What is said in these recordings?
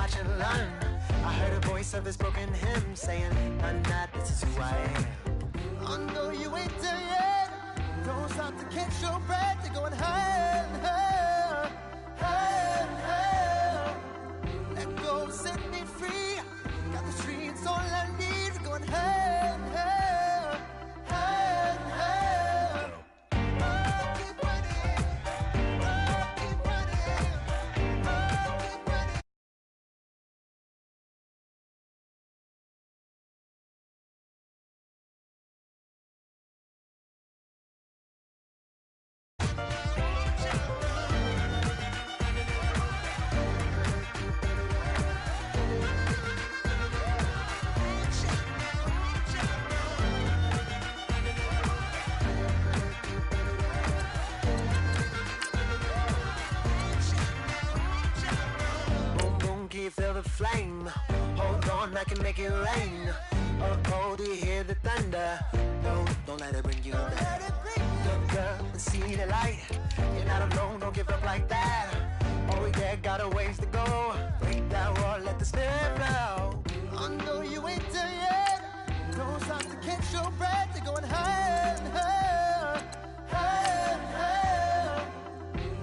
watch and learn. I heard a voice of this broken hymn saying, I'm not, this is who I am. I know you ain't there yet. Don't stop to catch your breath. You're going higher and higher, higher and higher. Let go, set me free. Got the streets all I need. We're going higher and higher, higher and higher. Oh, keep running. Oh, keep running. Oh, keep running. Feel the flame. Hold on, I can make it rain. Oh, do you hear the thunder? No, don't let it bring you down. Look up and see the light. You're not alone, don't give up like that. Oh yeah, got a ways to go. Break that wall, let the spirit flow. I know you ain't there yet. Don't stop to catch your breath. You're going higher and higher, higher and higher.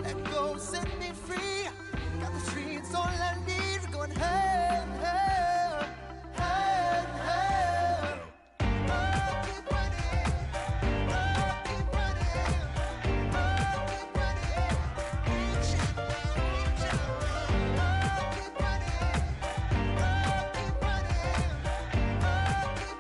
Let go, set me free. Got the streets all I need. Going higher and higher, higher and higher. Oh, keep running. Oh, keep running. Oh, keep running. Oh, keep running. Oh, keep running. Oh, keep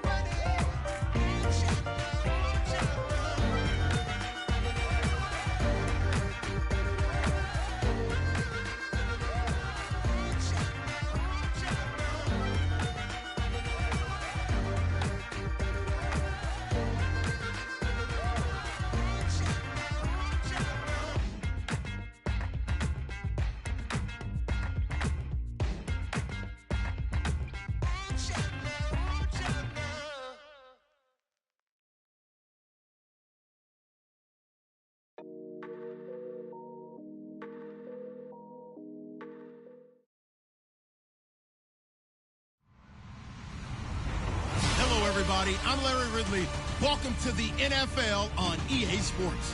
Hello, everybody. I'm Larry Ridley. Welcome to the NFL on EA Sports.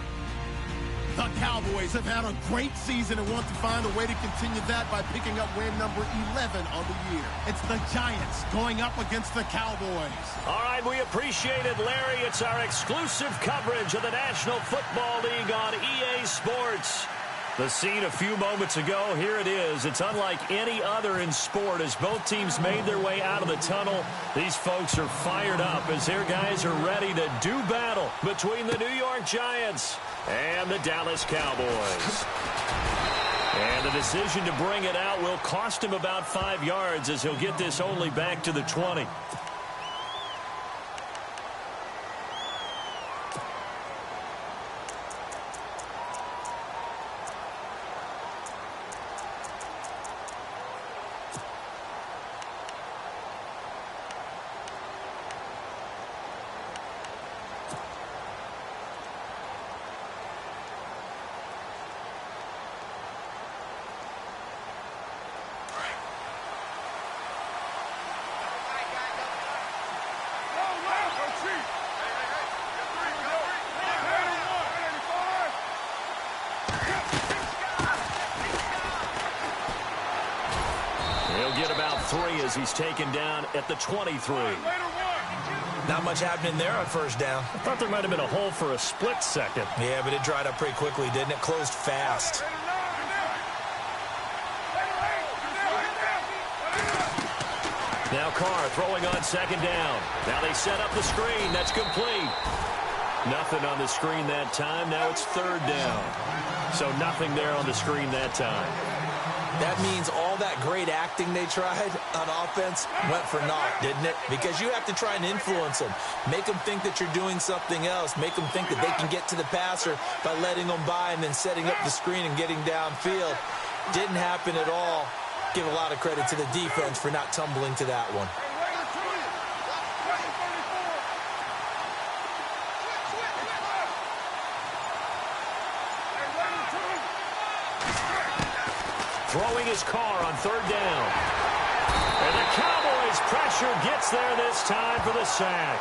The Cowboys have had a great season and want to find a way to continue that by picking up win number 11 on the year. It's the Giants going up against the Cowboys. All right, we appreciate it, Larry. It's our exclusive coverage of the National Football League on EA Sports. The scene a few moments ago, here it is. It's unlike any other in sport as both teams made their way out of the tunnel. These folks are fired up as their guys are ready to do battle between the New York Giants and the Dallas Cowboys. And the decision to bring it out will cost him about 5 yards as he'll get this only back to the 20. As he's taken down at the 23. Not much happening there on first down. I thought there might have been a hole for a split second. Yeah, but it dried up pretty quickly, didn't it? Closed fast. Now Carr throwing on second down. Now they set up the screen. That's complete. Nothing on the screen that time. Now it's third down. So nothing there on the screen that time. That means all that great acting they tried on offense went for naught, didn't it? Because you have to try and influence them. Make them think that you're doing something else. Make them think that they can get to the passer by letting them by and then setting up the screen and getting downfield. Didn't happen at all. Give a lot of credit to the defense for not tumbling to that one. Throwing his Carr on third down. And the Cowboys' pressure gets there this time for the sack.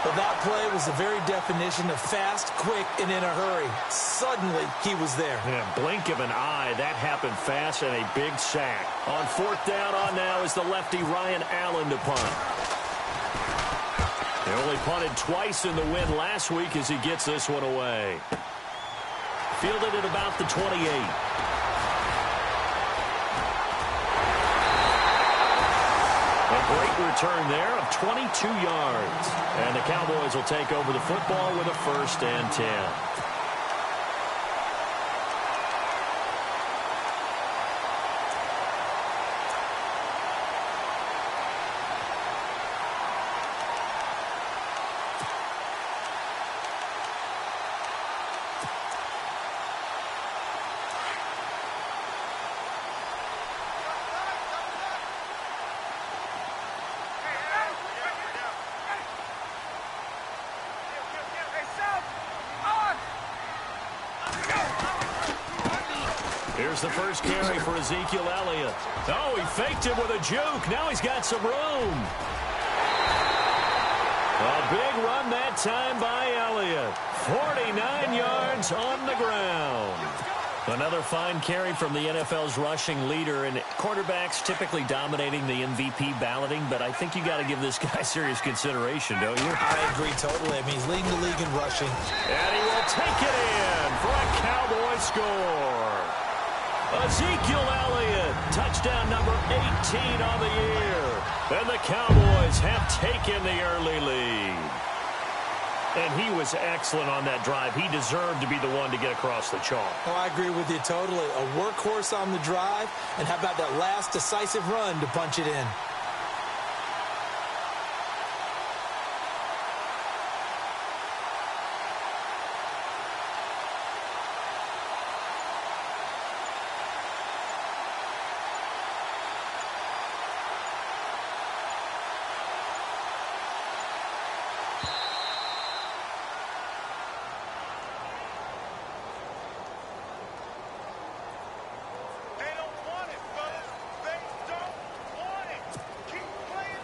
Well, that play was the very definition of fast, quick, and in a hurry. Suddenly, he was there. Yeah, blink of an eye. That happened fast and a big sack. On fourth down on now is the lefty Ryan Allen to punt. They only punted twice in the win last week as he gets this one away. Fielded at about the 28. A great return there of 22 yards. And the Cowboys will take over the football with a 1st and 10. Here's the first carry for Ezekiel Elliott. Oh, he faked him with a juke. Now he's got some room. A big run that time by Elliott. 49 yards on the ground. Another fine carry from the NFL's rushing leader, and quarterbacks typically dominating the MVP balloting, but I think you got to give this guy serious consideration, don't you? I agree totally. I mean, he's leading the league in rushing. And he will take it in for a Cowboy score. Ezekiel Elliott, touchdown number 18 on the year. And the Cowboys have taken the early lead. And he was excellent on that drive. He deserved to be the one to get across the chalk. Oh, I agree with you totally. A workhorse on the drive, and how about that last decisive run to punch it in?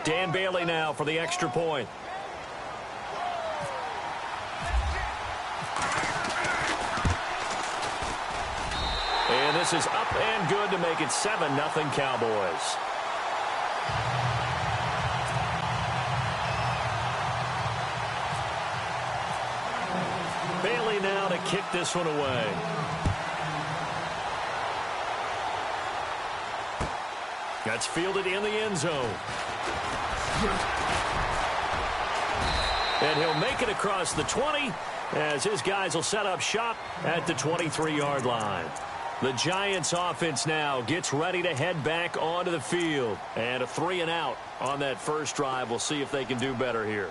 Dan Bailey now for the extra point. And this is up and good to make it 7-0 Cowboys. Bailey now to kick this one away. That's fielded in the end zone. And he'll make it across the 20 as his guys will set up shop at the 23-yard line. The Giants offense now gets ready to head back onto the field. And a 3-and-out on that first drive. We'll see if they can do better here.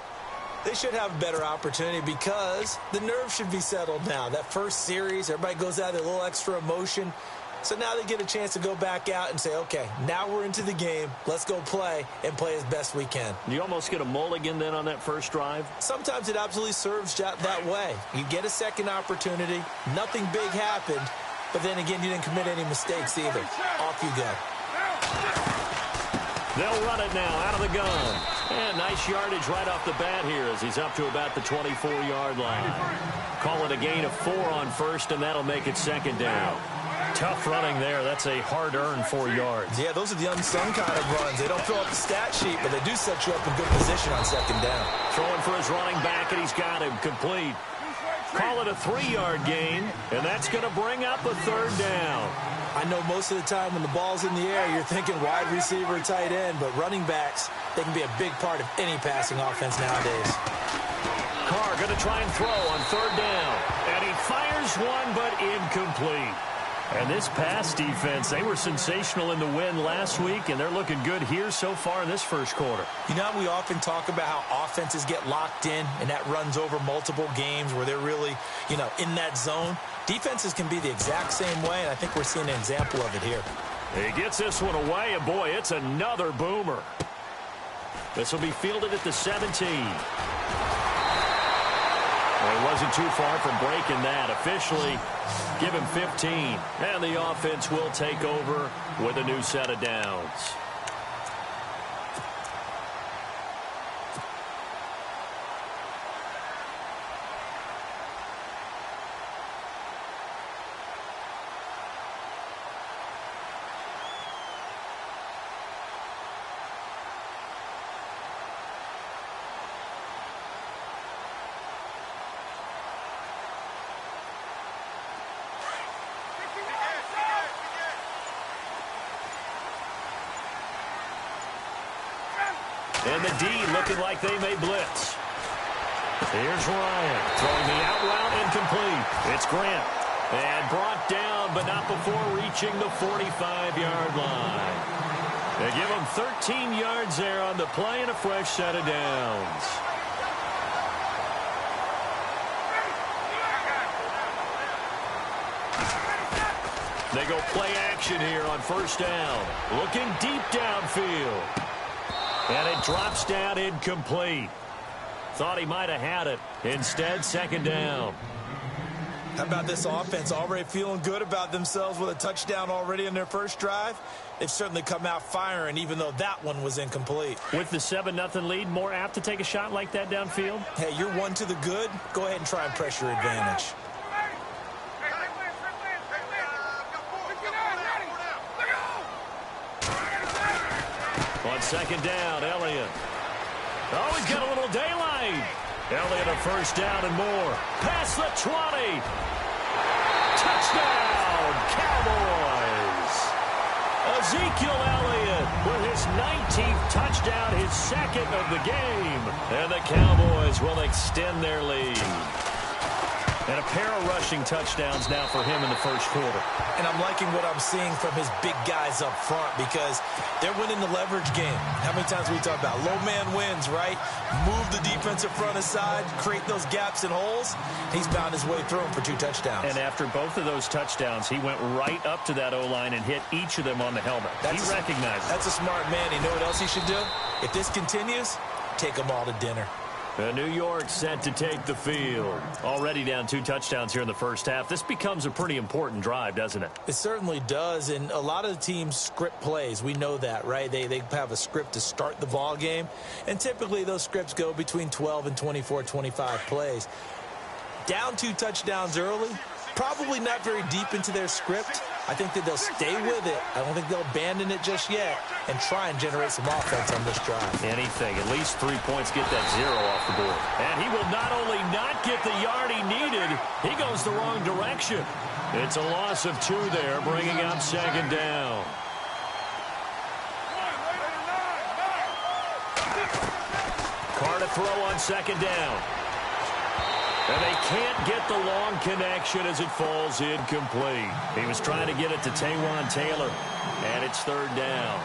They should have a better opportunity because the nerves should be settled now. That first series, everybody goes out with a little extra emotion. So now they get a chance to go back out and say, okay, now we're into the game. Let's go play and play as best we can. You almost get a mulligan then on that first drive? Sometimes it absolutely serves that way. You get a second opportunity. Nothing big happened. But then again, you didn't commit any mistakes either. Off you go. They'll run it now out of the gun. And nice yardage right off the bat here as he's up to about the 24-yard line. Call it a gain of 4 on first, and that'll make it 2nd down. Tough running there. That's a hard-earned 4 yards. Yeah, those are the unsung kind of runs. They don't fill up the stat sheet, but they do set you up in good position on 2nd down. Throwing for his running back, and he's got him complete. Call it a 3-yard gain, and that's going to bring up a 3rd down. I know most of the time when the ball's in the air, you're thinking wide receiver, tight end, but running backs, they can be a big part of any passing offense nowadays. Carr going to try and throw on 3rd down, and he fires one, but incomplete. And this pass defense, they were sensational in the win last week, and they're looking good here so far in this first quarter. You know, we often talk about how offenses get locked in, and that runs over multiple games where they're really, in that zone. Defenses can be the exact same way, and I think we're seeing an example of it here. He gets this one away, and boy, it's another boomer. This will be fielded at the 17. Well, he wasn't too far from breaking that. Officially, give him 15. And the offense will take over with a new set of downs. And the D looking like they may blitz. Here's Ryan throwing the out route incomplete. It's Grant. And brought down, but not before reaching the 45-yard line. They give him 13 yards there on the play and a fresh set of downs. They go play action here on first down. Looking deep downfield. And it drops down incomplete. Thought he might have had it. Instead, second down. How about this offense already feeling good about themselves with a touchdown already in their first drive? They've certainly come out firing, even though that one was incomplete. With the 7-0 lead, more apt to take a shot like that downfield? Hey, you're one to the good. Go ahead and try and press your advantage. On second down, Elliott. Oh, he's got a little daylight. Elliott a first down and more. Past the 20. Touchdown, Cowboys. Ezekiel Elliott with his 19th touchdown, his second of the game. And the Cowboys will extend their lead. And a pair of rushing touchdowns now for him in the first quarter. And I'm liking what I'm seeing from his big guys up front because they're winning the leverage game. How many times we talk about low man wins, right? Move the defensive front aside, create those gaps and holes. He's bound his way through them for 2 touchdowns. And after both of those touchdowns, he went right up to that O-line and hit each of them on the helmet. He recognized it. That's a smart man. You know what else he should do? If this continues, take them all to dinner. New York set to take the field. Already down 2 touchdowns here in the first half. This becomes a pretty important drive, doesn't it? It certainly does, and a lot of the teams script plays. We know that, right? They have a script to start the ball game, and typically those scripts go between 12 and 24, 25 plays. Down 2 touchdowns early, probably not very deep into their script. I think that they'll stay with it. I don't think they'll abandon it just yet and try and generate some offense on this drive. Anything. At least 3 points, get that 0 off the board. And he will not only not get the yard he needed, he goes the wrong direction. It's a loss of 2 there, bringing up second down. Carr to throw on second down. And they can't get the long connection as it falls incomplete. He was trying to get it to Taywan Taylor, and it's third down.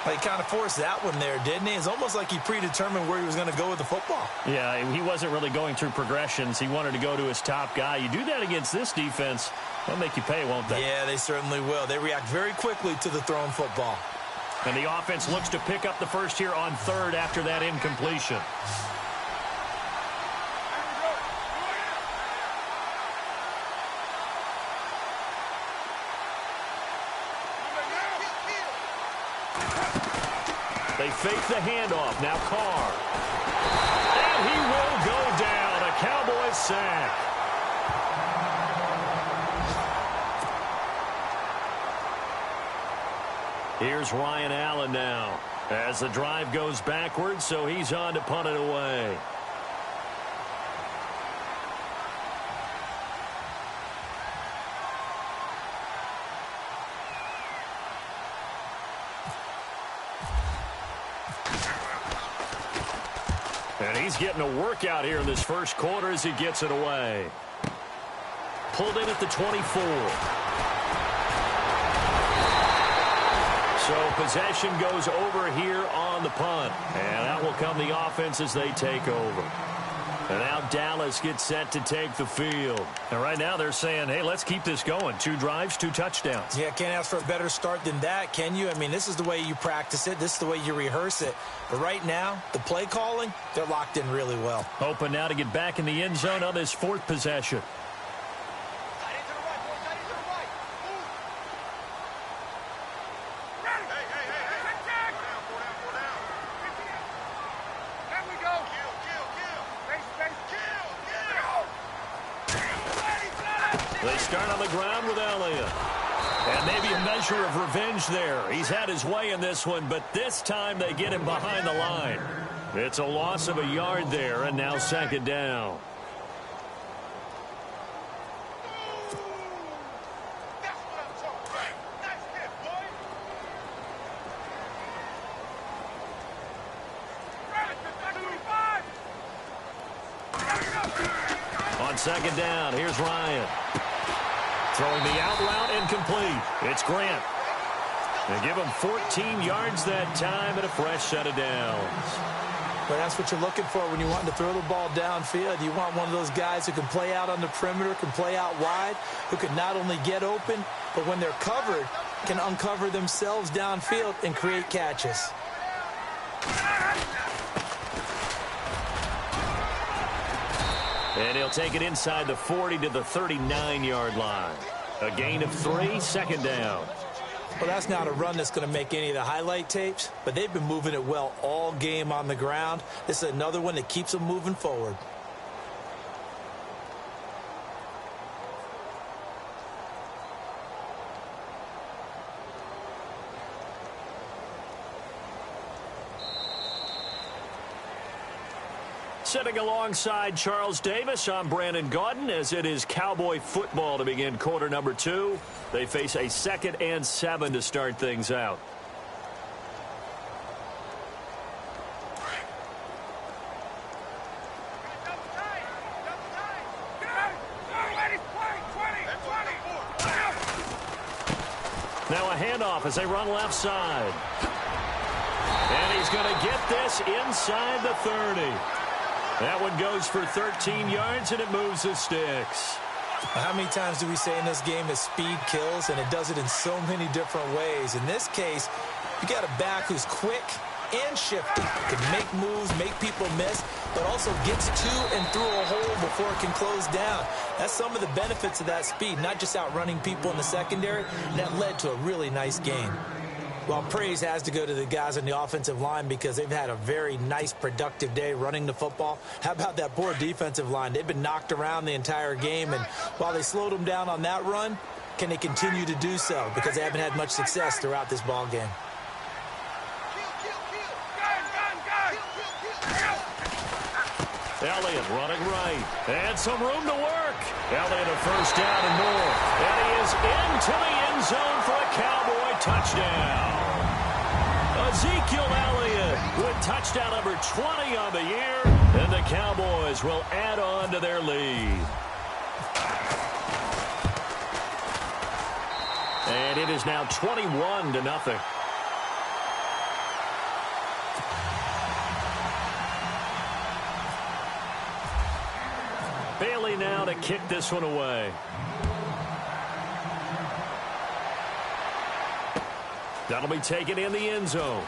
Well, he kind of forced that one there, didn't he? It's almost like he predetermined where he was going to go with the football. Yeah, he wasn't really going through progressions. He wanted to go to his top guy. You do that against this defense, they'll make you pay, won't they? Yeah, they certainly will. They react very quickly to the thrown football. And the offense looks to pick up the first here on third after that incompletion. They fake the handoff. Now Carr. And he will go down. A Cowboys sack. Here's Ryan Allen now. As the drive goes backwards, so he's on to punt it away. And he's getting a workout here in this first quarter as he gets it away. Pulled in at the 24. So possession goes over here on the punt. And out will come the offense as they take over. And now Dallas gets set to take the field. And right now they're saying, hey, let's keep this going. 2 drives, 2 touchdowns. Yeah, can't ask for a better start than that, can you? I mean, this is the way you practice it. This is the way you rehearse it. But right now, the play calling, they're locked in really well. Hoping now to get back in the end zone on this 4th possession. They start on the ground with Elliott. And maybe a measure of revenge there. He's had his way in this one, but this time they get him behind the line. It's a loss of a yard there, and now second down. On second down, here's Ryan. Throwing the out route incomplete. It's Grant. They give him 14 yards that time and a fresh set of downs. But that's what you're looking for when you want to throw the ball downfield. You want one of those guys who can play out on the perimeter, can play out wide, who can not only get open, but when they're covered, can uncover themselves downfield and create catches. And he'll take it inside the 40 to the 39-yard line. A gain of 3, second down. Well, that's not a run that's going to make any of the highlight tapes, but they've been moving it well all game on the ground. This is another one that keeps them moving forward. Sitting alongside Charles Davis, I'm Brandon Gaudin as it is Cowboy football to begin quarter number 2. They face a 2nd and 7 to start things out. Now a handoff as they run left side. And he's going to get this inside the 30. That one goes for 13 yards, and it moves the sticks. How many times do we say in this game that speed kills, and it does it in so many different ways? In this case, you got a back who's quick and shifty, can make moves, make people miss, but also gets to and through a hole before it can close down. That's some of the benefits of that speed, not just outrunning people in the secondary. That led to a really nice game. Well, praise has to go to the guys on the offensive line because they've had a very nice, productive day running the football. How about that poor defensive line? They've been knocked around the entire game, and while they slowed them down on that run, can they continue to do so? Because they haven't had much success throughout this ball game. Elliott running right. And some room to work. Elliott a first down and more. And he is into the end zone for a Cowboy touchdown. Ezekiel Elliott with touchdown number 20 on the year. And the Cowboys will add on to their lead. And it is now 21-0. Bailey now to kick this one away. That'll be taken in the end zone.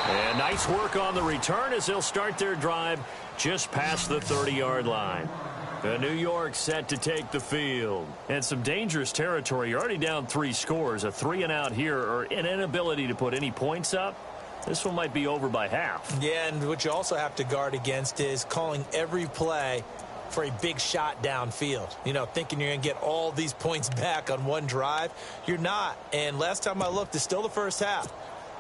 And nice work on the return as they'll start their drive just past the 30-yard line. New York set to take the field. And some dangerous territory. You're already down 3 scores. A 3-and-out here or an inability to put any points up. This one might be over by half. Yeah, and what you also have to guard against is calling every play for a big shot downfield. You know, thinking you're going to get all these points back on one drive. You're not. And last time I looked, it's still the first half.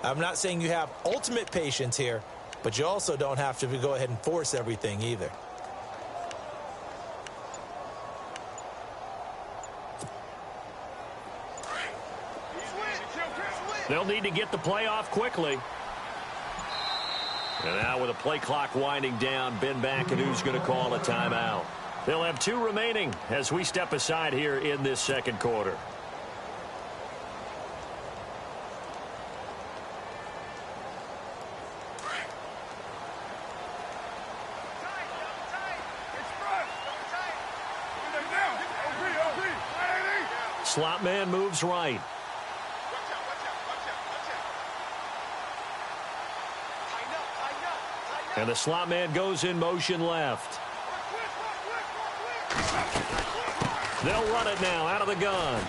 I'm not saying you have ultimate patience here, but you also don't have to go ahead and force everything either. They'll need to get the play off quickly. And now with the play clock winding down, Ben McAdoo's going to call a timeout. They'll have 2 remaining as we step aside here in this second quarter. Slot man moves right. And the slot man goes in motion left. They'll run it now out of the gun.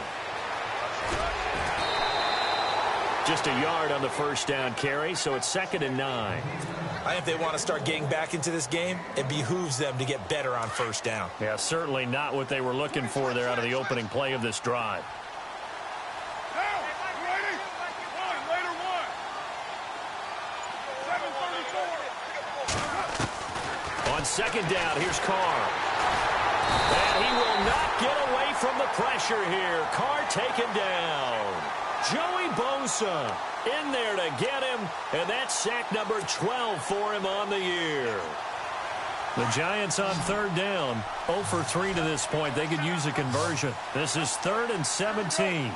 Just a yard on the first down carry, so it's 2nd and 9. I think if they want to start getting back into this game, it behooves them to get better on first down. Yeah, certainly not what they were looking for there out of the opening play of this drive. On second down, here's Carr. And he will not get away from the pressure here. Carr taken down. Joey Bosa in there to get him, and that's sack number 12 for him on the year. The Giants on third down, 0 for 3 to this point. They could use a conversion. This is 3rd and 17.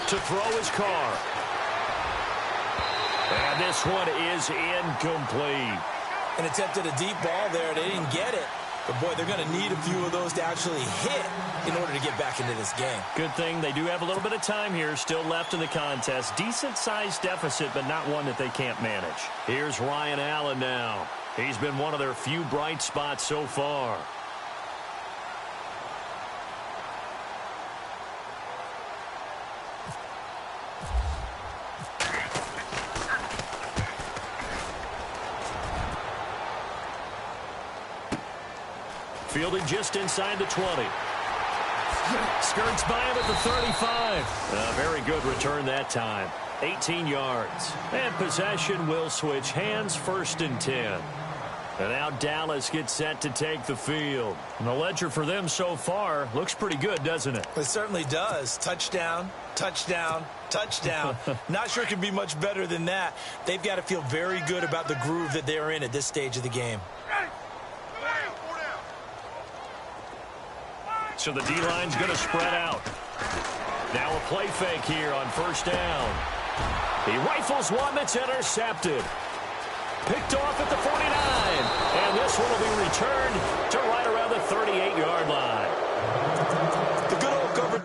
To throw his car. And this one is incomplete. An attempt at a deep ball there. They didn't get it. But, boy, they're going to need a few of those to actually hit in order to get back into this game. Good thing they do have a little bit of time here still left in the contest. Decent-sized deficit, but not one that they can't manage. Here's Ryan Allen now. He's been one of their few bright spots so far. Fielded just inside the 20. Skirts by him at the 35. A very good return that time. 18 yards. And possession will switch hands, 1st and 10. And now Dallas gets set to take the field. And the ledger for them so far looks pretty good, doesn't it? It certainly does. Touchdown, touchdown, touchdown. Not sure it can be much better than that. They've got to feel very good about the groove that they're in at this stage of the game. So the D-line's going to spread out. Now a play fake here on 1st down. He rifles one that's intercepted. Picked off at the 49. And this one will be returned to right around the 38-yard line. The good old cover.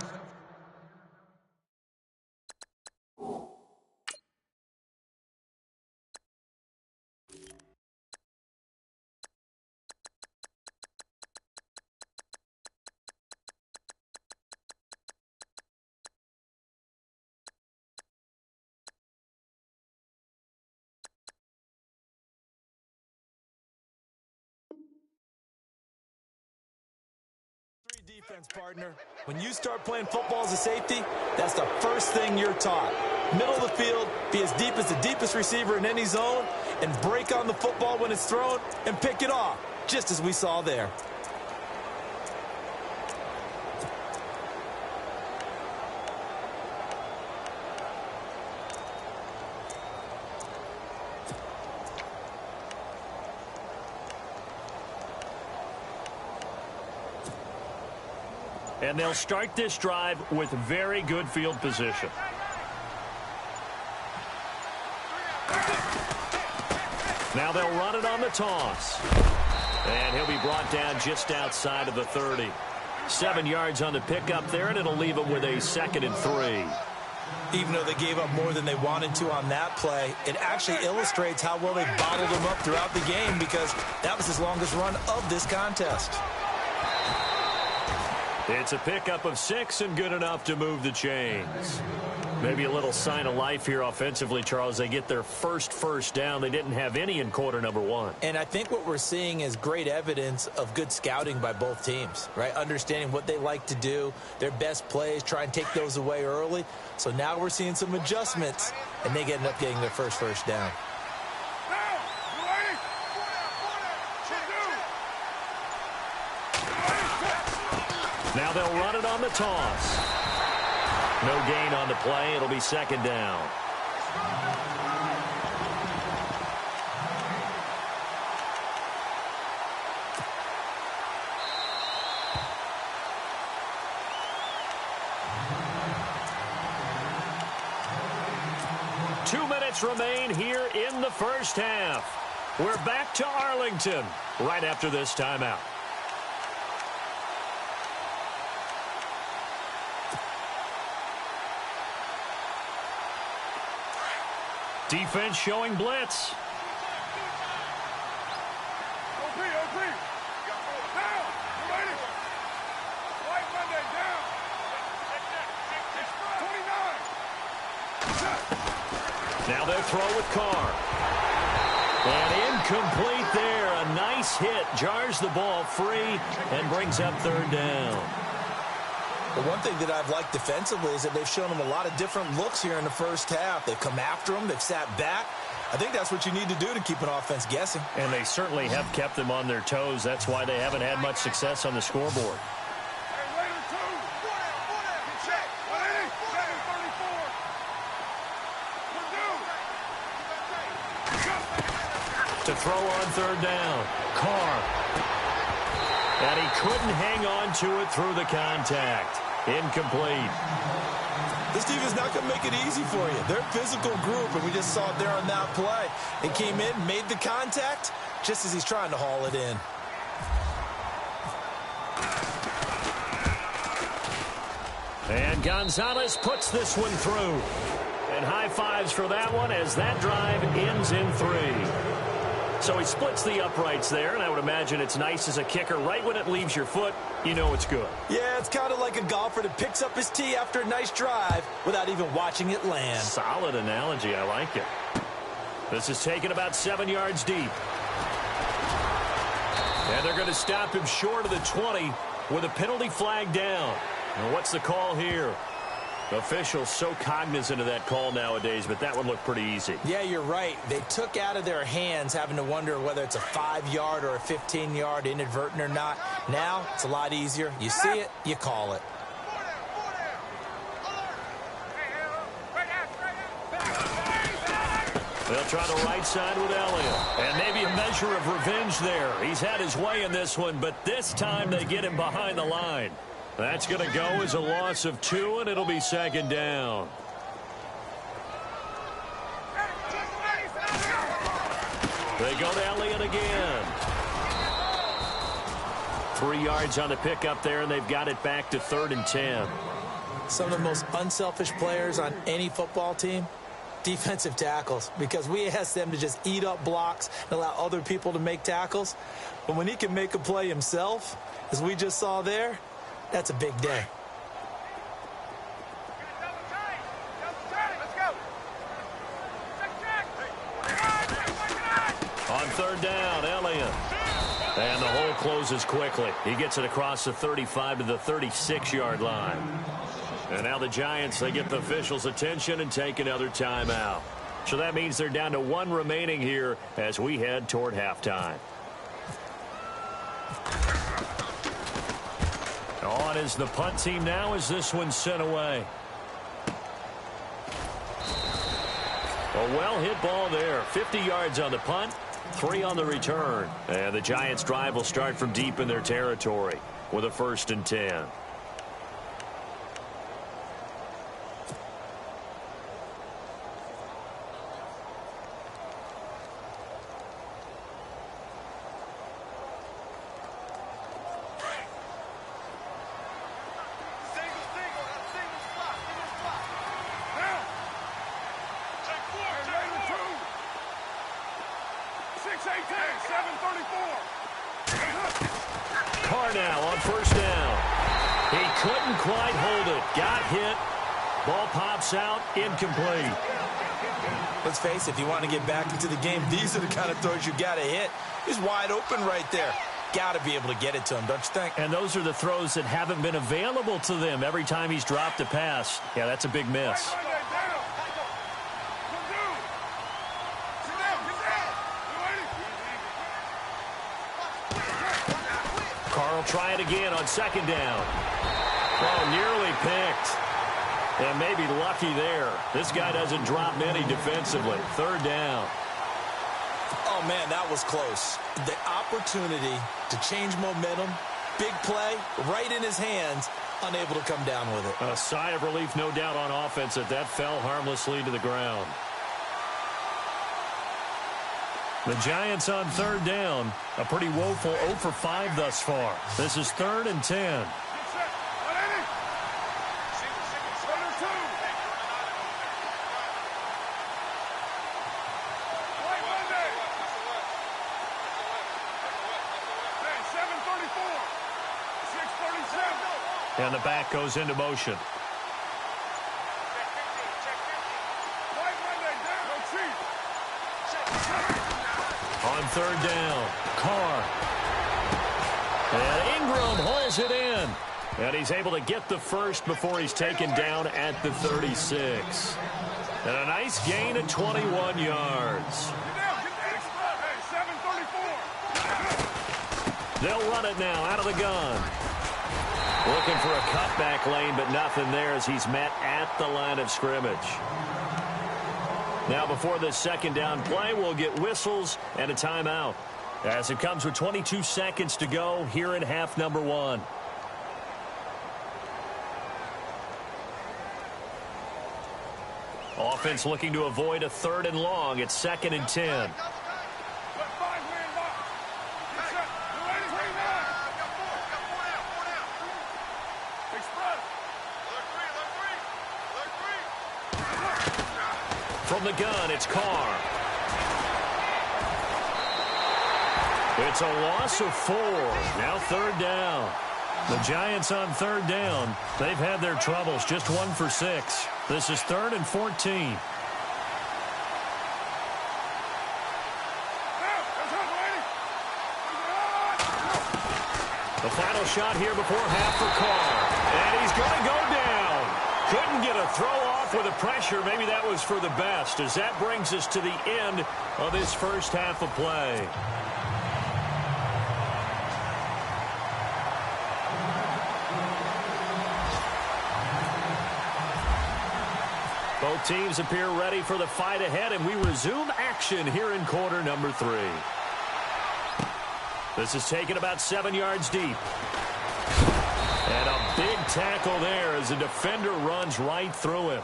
Defense, partner. When you start playing football as a safety, that's the first thing you're taught. Middle of the field, be as deep as the deepest receiver in any zone, and break on the football when it's thrown and pick it off, just as we saw there. And they'll start this drive with very good field position. Now they'll run it on the toss. And he'll be brought down just outside of the 30. 7 yards on the pickup there, and it'll leave him with a 2nd and 3. Even though they gave up more than they wanted to on that play, it actually illustrates how well they bottled him up throughout the game, because that was his longest run of this contest. It's a pickup of 6 and good enough to move the chains. Maybe a little sign of life here offensively, Charles. They get their first down. They didn't have any in quarter number 1. And I think what we're seeing is great evidence of good scouting by both teams, right? Understanding what they like to do, their best plays, try and take those away early. So now we're seeing some adjustments, and they end up getting their first down. Now they'll run it on the toss. No gain on the play. It'll be 2nd down. Two minutes remain here in the first half. We're back to Arlington right after this timeout. Defense showing blitz. Now they'll throw with Carr. And incomplete there. A nice hit. Jars the ball free and brings up 3rd down. The one thing that I've liked defensively is that they've shown them a lot of different looks here in the first half. They've come after them. They've sat back. I think that's what you need to do to keep an offense guessing. And they certainly have kept them on their toes. That's why they haven't had much success on the scoreboard. To throw on third down. Carr. And he couldn't hang on to it through the contact. Incomplete. This defense is not going to make it easy for you. They're a physical group, and we just saw it there on that play. It came in, made the contact, just as he's trying to haul it in. And Gonzalez puts this one through. And high fives for that one as that drive ends in 3. So he splits the uprights there, and I would imagine it's nice as a kicker. Right when it leaves your foot, you know it's good. Yeah, it's kind of like a golfer that picks up his tee after a nice drive without even watching it land. Solid analogy. I like it. This is taken about 7 yards deep. And they're going to stop him short of the 20 with a penalty flag down. And what's the call here? Officials so cognizant of that call nowadays, but that one looked pretty easy. Yeah, you're right. They took out of their hands having to wonder whether it's a 5-yard or a 15-yard inadvertent or not. Now, it's a lot easier. You see it, you call it. They'll try the right side with Elliott. And maybe a measure of revenge there. He's had his way in this one, but this time they get him behind the line. That's going to go as a loss of 2, and it'll be second down. They go to Elliott again. 3 yards on the pickup there, and they've got it back to 3rd and 10. Some of the most unselfish players on any football team, defensive tackles, because we ask them to just eat up blocks and allow other people to make tackles. But when he can make a play himself, as we just saw there, that's a big day. On 3rd down, Elliott. And the hole closes quickly. He gets it across the 35 to the 36-yard line. And now the Giants, they get the officials' attention and take another timeout. So that means they're down to 1 remaining here as we head toward halftime. On is the punt team now as this one's sent away. A well-hit ball there. 50 yards on the punt, 3 on the return. And the Giants' drive will start from deep in their territory with a 1st and 10. Carr now on 1st down. He couldn't quite hold it. Got hit. Ball pops out. Incomplete. Let's face it, if you want to get back into the game, these are the kind of throws you got to hit. He's wide open right there. Got to be able to get it to him, don't you think? And those are the throws that haven't been available to them every time he's dropped a pass. Yeah, that's a big miss. Carr will try it again on 2nd down. Oh, nearly picked. And maybe lucky there. This guy doesn't drop many defensively. 3rd down. Oh, man, that was close. The opportunity to change momentum, big play, right in his hands, unable to come down with it. A sigh of relief, no doubt, on offense that fell harmlessly to the ground. The Giants on 3rd down. A pretty woeful 0 for 5 thus far. This is 3rd and 10. And the back goes into motion. On 3rd down, Carr. And Ingram hauls it in. And he's able to get the 1st before he's taken down at the 36. And a nice gain of 21 yards. They'll run it now out of the gun. Looking for a cutback lane, but nothing there as he's met at the line of scrimmage. Now before this second down play, we'll get whistles and a timeout, as it comes with 22 seconds to go here in half number 1. Offense looking to avoid a 3rd and long. It's 2nd and 10. From the gun, it's Carr. It's a loss of 4. Now 3rd down. The Giants on 3rd down. They've had their troubles. Just 1 for 6. This is 3rd and 14. The final shot here before half for Carr. And he's going to go down. Couldn't get a throw off with the pressure. Maybe that was for the best, as that brings us to the end of this first half of play. Both teams appear ready for the fight ahead, and we resume action here in quarter number 3. This is taken about 7 yards deep. And a big tackle there as the defender runs right through him.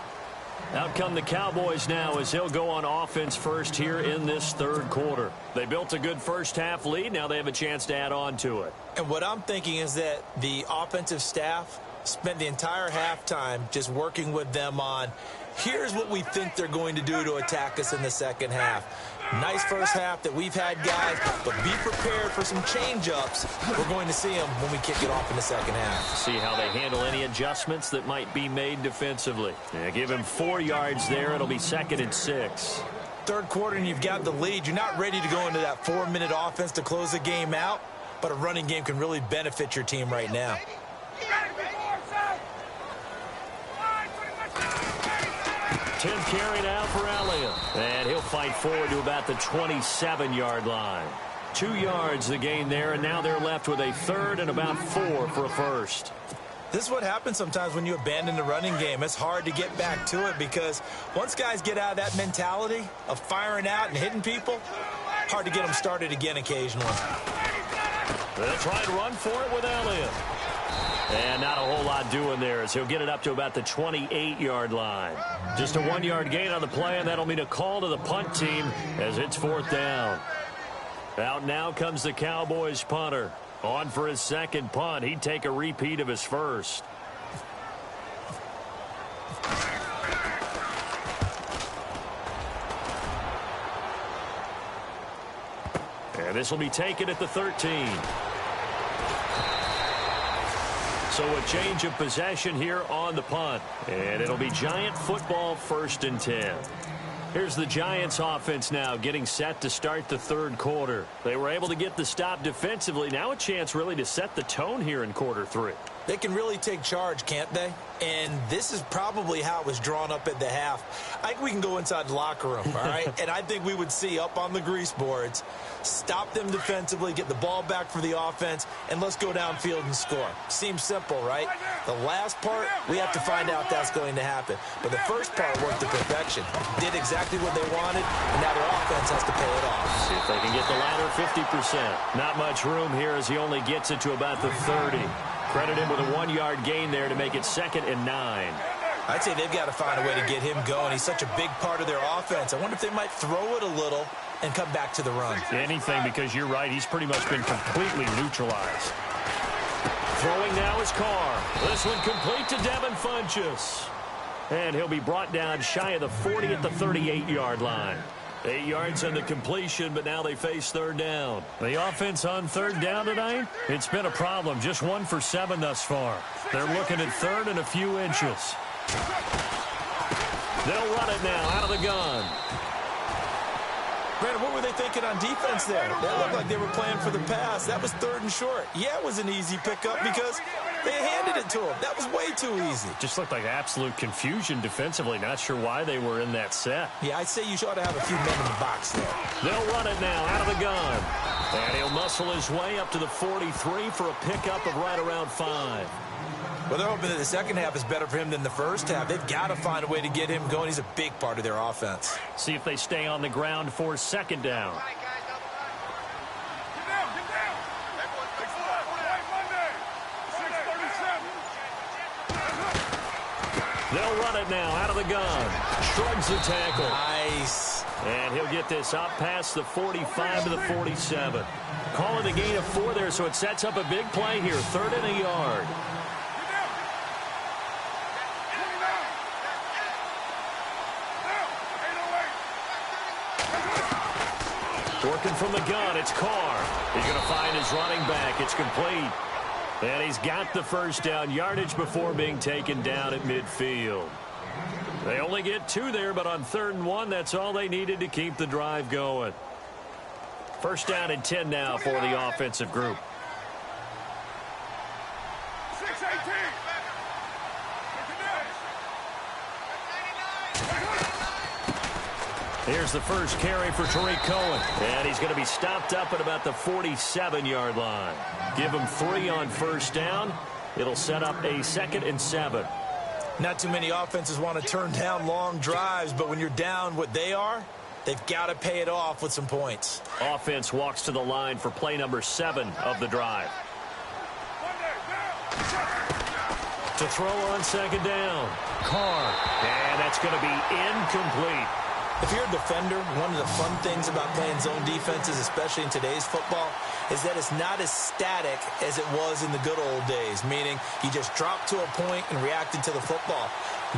Out come the Cowboys now as they'll go on offense first here in this 3rd quarter. They built a good first half lead. Now they have a chance to add on to it. And what I'm thinking is that the offensive staff spent the entire halftime just working with them on, here's what we think they're going to do to attack us in the second half. Nice first half that we've had, guys, but be prepared for some change-ups. We're going to see them when we kick it off in the second half. See how they handle any adjustments that might be made defensively. Yeah, give him 4 yards there. It'll be 2nd and 6. 3rd quarter and you've got the lead. You're not ready to go into that 4-minute offense to close the game out, but a running game can really benefit your team right now. 10th carry now for Elliott. And he'll fight forward to about the 27-yard line. 2 yards the gain there, and now they're left with a 3rd and about 4 for a first. This is what happens sometimes when you abandon the running game. It's hard to get back to it because once guys get out of that mentality of firing out and hitting people, hard to get them started again occasionally. They'll try and run for it with Elliott. And not a whole lot doing there as he'll get it up to about the 28-yard line. Just a 1-yard gain on the play, and that'll mean a call to the punt team as it's 4th down. Out now comes the Cowboys punter. On for his second punt. He'd take a repeat of his first. And this will be taken at the 13. So a change of possession here on the punt. And it'll be Giant football, 1st and 10. Here's the Giants offense now getting set to start the 3rd quarter. They were able to get the stop defensively. Now a chance really to set the tone here in quarter 3. They can really take charge, can't they? And this is probably how it was drawn up at the half. I think we can go inside the locker room, all right? And I think we would see up on the grease boards, stop them defensively, get the ball back for the offense, and let's go downfield and score. Seems simple, right? The last part, we have to find out that's going to happen. But the first part worked to perfection. Did exactly what they wanted, and now their offense has to pay it off. See if they can get the latter 50%. Not much room here as he only gets it to about the 30. Credit him with a 1-yard gain there to make it 2nd and 9. I'd say they've got to find a way to get him going. He's such a big part of their offense. I wonder if they might throw it a little and come back to the run. Anything, because you're right. He's pretty much been completely neutralized. Throwing now is Carr. This one complete to Devin Funchess. And he'll be brought down shy of the 40 at the 38-yard line. 8 yards on the completion, but now they face 3rd down. The offense on 3rd down tonight, it's been a problem. Just 1 for 7 thus far. They're looking at 3rd and a few inches. They'll run it now out of the gun. Brandon, what were they thinking on defense there? That looked like they were playing for the pass. That was 3rd and short. Yeah, it was an easy pickup because they handed it to him. That was way too easy. Just looked like absolute confusion defensively. Not sure why they were in that set. Yeah, I'd say you ought to have a few men in the box there. They'll run it now out of the gun. And he'll muscle his way up to the 43 for a pickup of right around 5. Well, they're hoping that the second half is better for him than the first half. They've got to find a way to get him going. He's a big part of their offense. See if they stay on the ground for second down. They'll run it now out of the gun. Shrugs the tackle. Nice. And he'll get this up past the 45 to the 47. Calling the gain of 4 there, so it sets up a big play here. 3rd and a yard. Working from the gun, it's Carr. He's going to find his running back. It's complete. And he's got the first down yardage before being taken down at midfield. They only get 2 there, but on 3rd and 1, that's all they needed to keep the drive going. First down and 10 now for the offensive group. 6-18. Here's the first carry for Tariq Cohen. And he's going to be stopped up at about the 47-yard line. Give him 3 on first down. It'll set up a 2nd and 7. Not too many offenses want to turn down long drives, but when you're down what they are, they've got to pay it off with some points. Offense walks to the line for play number 7 of the drive. To throw on second down. Carr. And that's going to be incomplete. If you're a defender, one of the fun things about playing zone defenses, especially in today's football, is that it's not as static as it was in the good old days, meaning you just drop to a point and react to the football.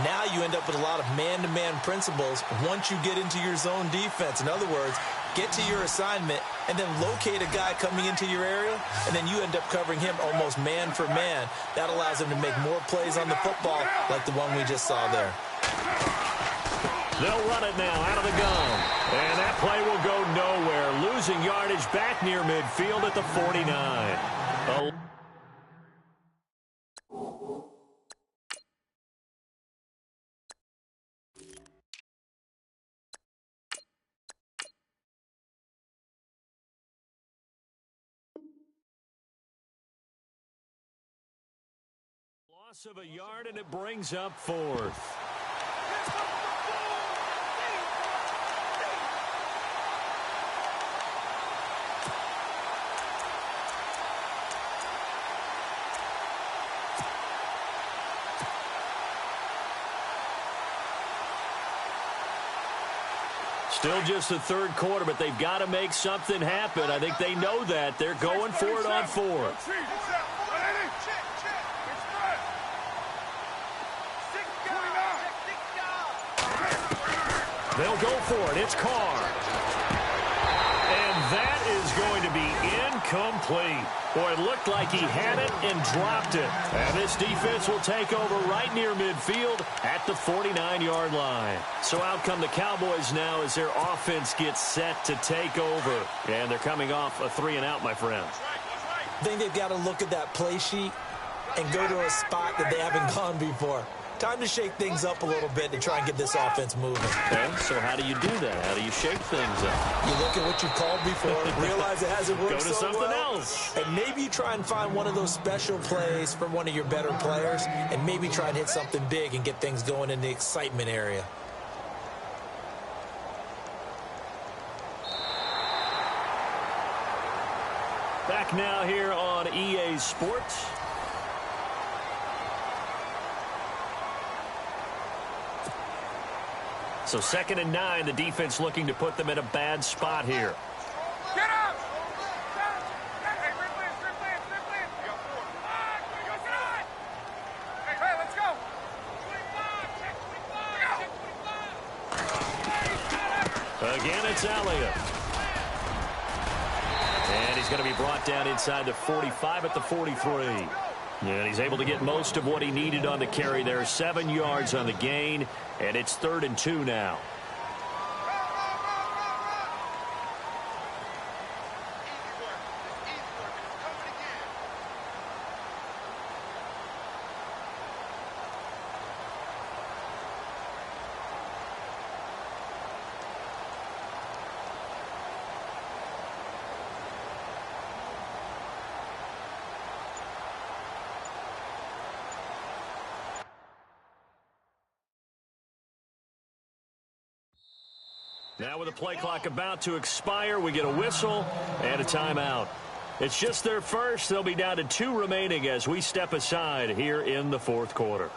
Now you end up with a lot of man-to-man principles once you get into your zone defense. In other words, get to your assignment and then locate a guy coming into your area, and then you end up covering him almost man for man. That allows him to make more plays on the football like the one we just saw there. They'll run it now out of the gun. And that play will go nowhere. Losing yardage back near midfield at the 49. Loss of a yard, and it brings up 4th. Still just the 3rd quarter, but they've got to make something happen. I think they know that. They're going for it on 4th. They'll go for it. It's Carr. And that is going to be incomplete. Boy, it looked like he had it and dropped it. And this defense will take over right near midfield at the 49-yard line. So out come the Cowboys now as their offense gets set to take over. And they're coming off a 3-and-out, my friend. I think they've got to look at that play sheet and go to a spot that they haven't gone before. Time to shake things up a little bit to try and get this offense moving. Okay, so how do you do that? How do you shake things up? You look at what you've called before, realize it hasn't worked Go to so something well, else. and maybe you try and find one of those special plays from one of your better players, and maybe try and hit something big and get things going in the excitement area. Back now here on EA Sports. So 2nd and 9, the defense looking to put them in a bad spot here. Get up! Hey, let's go! Again, it's Elliott. And he's going to be brought down inside the 45 at the 43. And he's able to get most of what he needed on the carry there. 7 yards on the gain, and it's 3rd and 2 now. Now with the play clock about to expire, we get a whistle and a timeout. It's just their first. They'll be down to 2 remaining as we step aside here in the fourth quarter.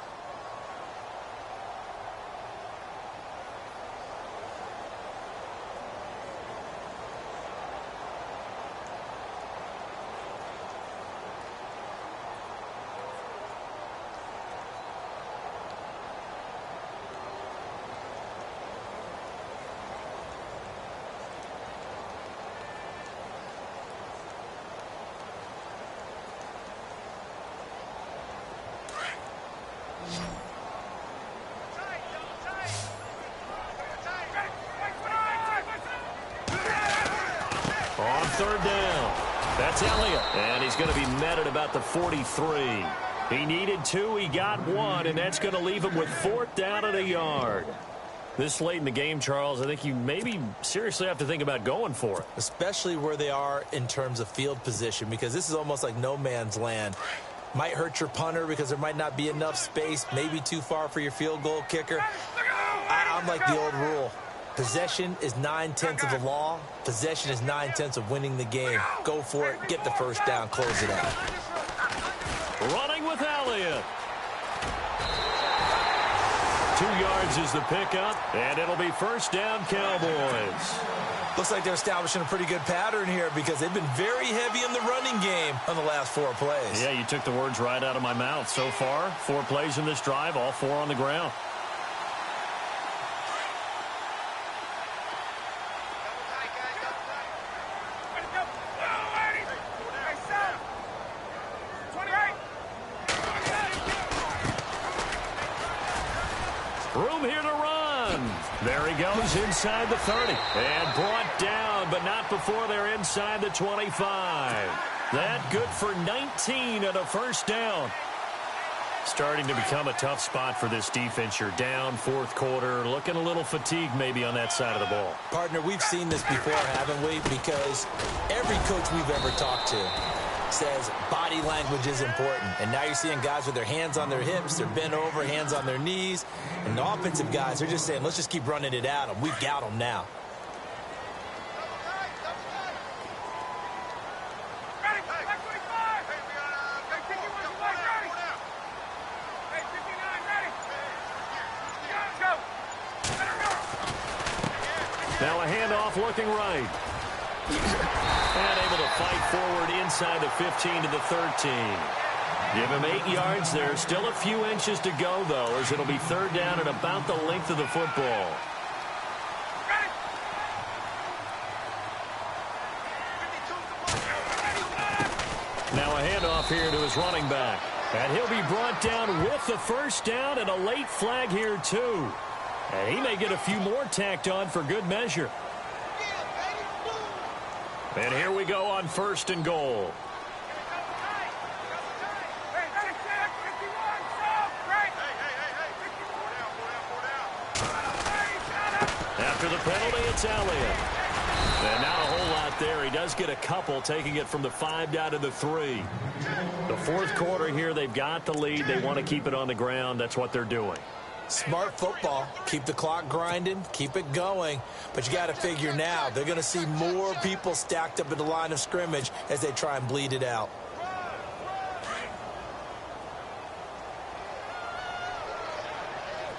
On third down, that's Elliott, and he's going to be met at about the 43. He needed 2, he got 1, and that's going to leave him with 4th down and a yard. This late in the game, Charles, I think you maybe seriously have to think about going for it. Especially where they are in terms of field position, because this is almost like no man's land. Might hurt your punter because there might not be enough space, maybe too far for your field goal kicker. I'm like the old rule. Possession is 9/10 of the law. Possession is 9/10 of winning the game. Go for it. Get the first down. Close it out. Running with Elliott. 2 yards is the pickup, and it'll be first down, Cowboys. Looks like they're establishing a pretty good pattern here because they've been very heavy in the running game on the last 4 plays. Yeah, you took the words right out of my mouth. So far, 4 plays in this drive, all 4 on the ground. Room here to run. There he goes inside the 30. And brought down, but not before they're inside the 25. That good for 19 and a first down. Starting to become a tough spot for this defense. You're down, fourth quarter, looking a little fatigued maybe on that side of the ball. Partner, we've seen this before, haven't we? Because every coach we've ever talked to says body language is important. And now you're seeing guys with their hands on their hips, they're bent over, hands on their knees. And the offensive guys are just saying, let's just keep running it at them. We've got them now. Now a handoff looking right. And able to fight forward inside the 15 to the 13. Give him 8 yards there. Still a few inches to go, though, as it'll be third down at about the length of the football. Now a handoff here to his running back. And he'll be brought down with the first down and a late flag here, too. And he may get a few more tacked on for good measure. And here we go on first and goal. After the penalty, it's Elliott. And not a whole lot there. He does get a couple, taking it from the 5 down to the 3. The fourth quarter here, they've got the lead. They want to keep it on the ground. That's what they're doing. Smart football. Keep the clock grinding. Keep it going. But you got to figure now, they're going to see more people stacked up at the line of scrimmage as they try and bleed it out.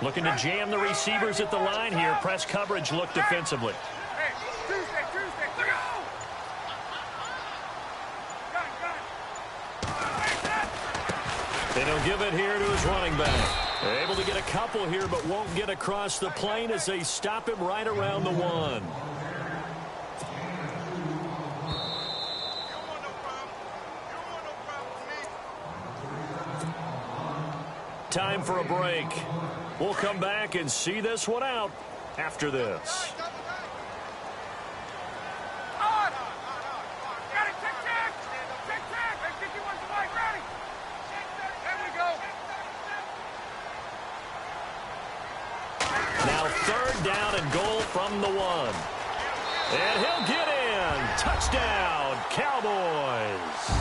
Looking to jam the receivers at the line here. Press coverage look defensively. And he'll give it here to his running back. They're able to get a couple here, but won't get across the plane as they stop him right around the 1. Time for a break. We'll come back and see this one out after this. Now third down and goal from the 1. And he'll get in. Touchdown, Cowboys.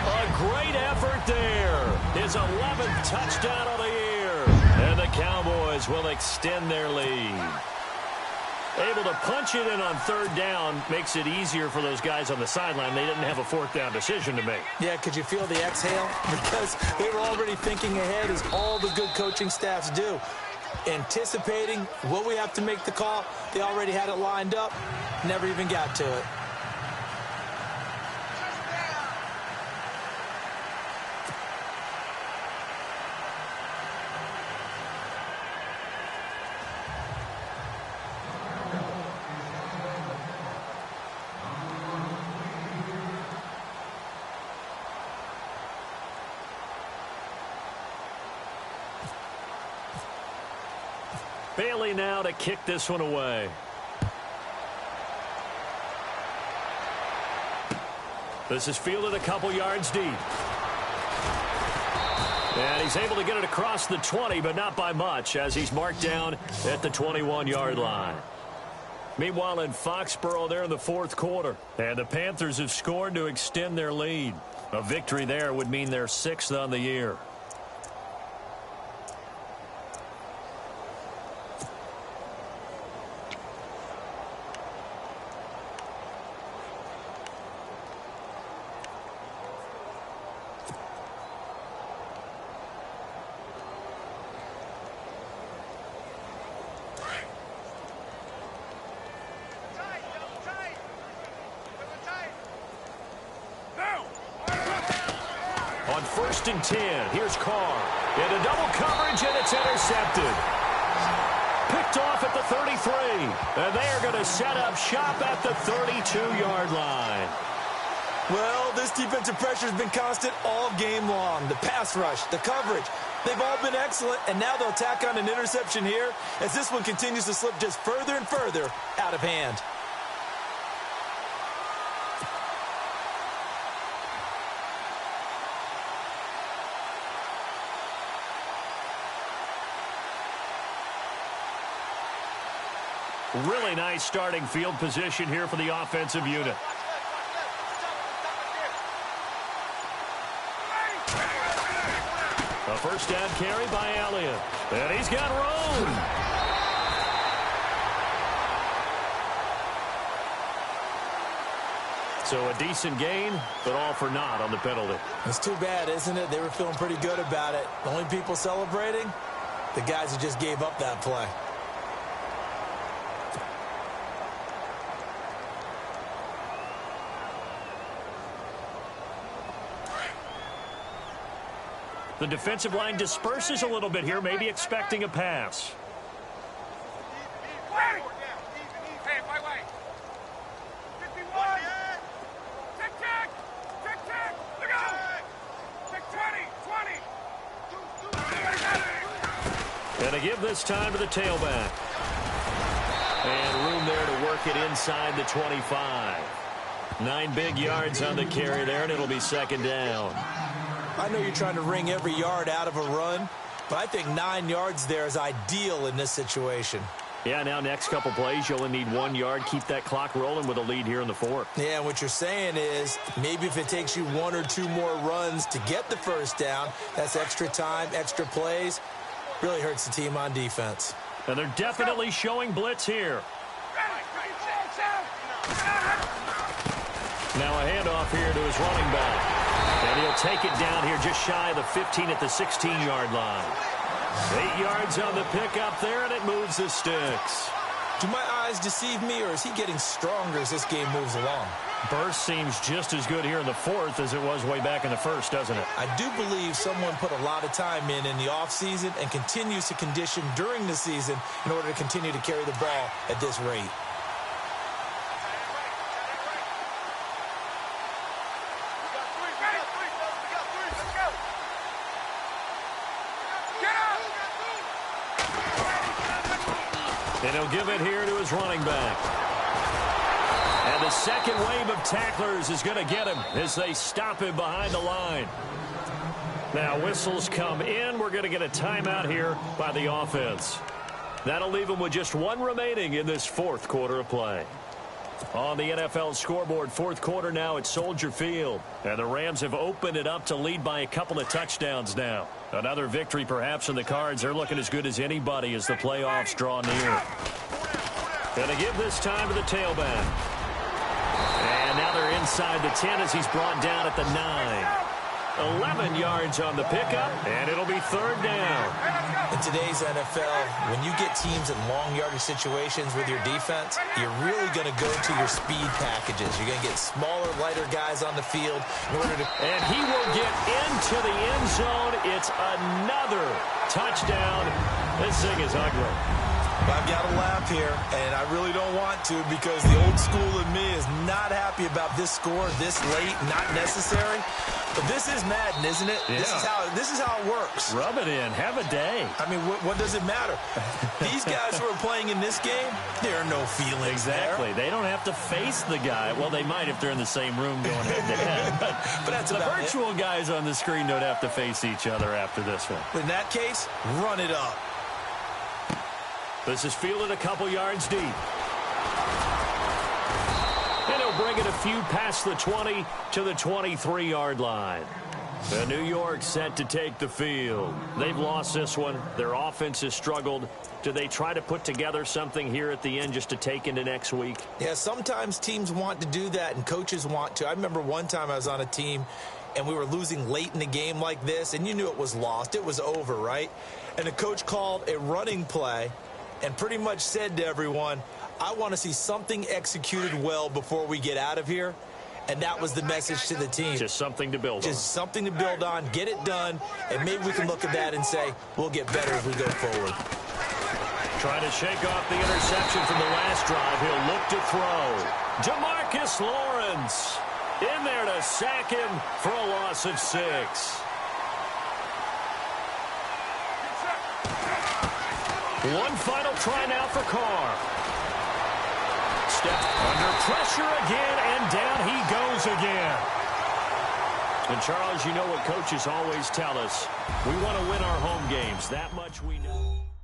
A great effort there. His 11th touchdown of the year. And the Cowboys will extend their lead. Able to punch it in on third down makes it easier for those guys on the sideline. They didn't have a fourth down decision to make. Yeah, could you feel the exhale? Because they were already thinking ahead, as all the good coaching staffs do. Anticipating what we have to make the call. They already had it lined up. Never even got to it. Bailey now to kick this one away. This is fielded a couple yards deep. And he's able to get it across the 20, but not by much, as he's marked down at the 21-yard line. Meanwhile, in Foxborough, they're in the fourth quarter. And the Panthers have scored to extend their lead. A victory there would mean they're 6th on the year. On 1st and 10, here's Carr. Into double coverage, and it's intercepted. Picked off at the 33. And they are going to set up shop at the 32-yard line. Well, this defensive pressure has been constant all game long. The pass rush, the coverage, they've all been excellent, and now they'll tack on an interception here as this one continues to slip just further and further out of hand. Really nice starting field position here for the offensive unit. A first down carry by Elliott. And he's got room. So a decent gain, but all for naught on the penalty. It's too bad, isn't it? They were feeling pretty good about it. The only people celebrating, the guys who just gave up that play. The defensive line disperses a little bit here, maybe expecting a pass. And they give this time to the tailback. And room there to work it inside the 25. 9 big yards on the carry there, and it'll be 2nd down. I know you're trying to wring every yard out of a run, but I think 9 yards there is ideal in this situation. Yeah, now next couple plays, you only need 1 yard. Keep that clock rolling with a lead here in the 4th. Yeah, what you're saying is maybe if it takes you 1 or 2 more runs to get the first down, that's extra time, extra plays. Really hurts the team on defense. And they're definitely showing blitz here. Now a handoff here to his running back. And he'll take it down here just shy of the 15 at the 16-yard line. 8 yards on the pickup there, and it moves the sticks. Do my eyes deceive me, or is he getting stronger as this game moves along? Burst seems just as good here in the 4th as it was way back in the 1st, doesn't it? I do believe someone put a lot of time in the offseason and continues to condition during the season in order to continue to carry the ball at this rate. And he'll give it here to his running back. And the second wave of tacklers is going to get him as they stop him behind the line. Now whistles come in. We're going to get a timeout here by the offense. That'll leave him with just 1 remaining in this 4th quarter of play. On the NFL scoreboard, 4th quarter now at Soldier Field. And the Rams have opened it up to lead by a couple of touchdowns now. Another victory perhaps in the cards. They're looking as good as anybody as the playoffs draw near. Gonna give this time to the tailback. And now they're inside the 10 as he's brought down at the 9. 11 yards on the pickup, and it'll be third down. In today's NFL, when you get teams in long yardage situations with your defense, you're really going to go to your speed packages. You're going to get smaller, lighter guys on the field in order to... And he will get into the end zone. It's another touchdown. This thing is ugly. I've got to laugh here, and I really don't want to because the old school in me is not happy about this score this late, not necessary. But this is Madden, isn't it? Yeah. This is how it works. Rub it in. Have a day. I mean, what does it matter? These guys who are playing in this game, there are no feelings exactly. there. They don't have to face the guy. Well, they might if they're in the same room going head-to-head. But that's the about virtual guys on the screen don't have to face each other after this one. In that case, run it up. This is fielded a couple yards deep. And he'll bring it a few past the 20 to the 23-yard line. The New York set to take the field. They've lost this one. Their offense has struggled. Do they try to put together something here at the end just to take into next week? Yeah, sometimes teams want to do that and coaches want to. I remember one time I was on a team and we were losing late in the game like this, and you knew it was lost. It was over, right? And the coach called a running play and pretty much said to everyone, I want to see something executed well before we get out of here. And that was the message to the team. Just something to build on. Just something to build on, get it done, and maybe we can look at that and say, we'll get better as we go forward. Trying to shake off the interception from the last drive. He'll look to throw. DeMarcus Lawrence in there to sack him for a loss of 6. One final try now for Carr. Step under pressure again, and down he goes again. And, Charles, you know what coaches always tell us. We want to win our home games. That much we know.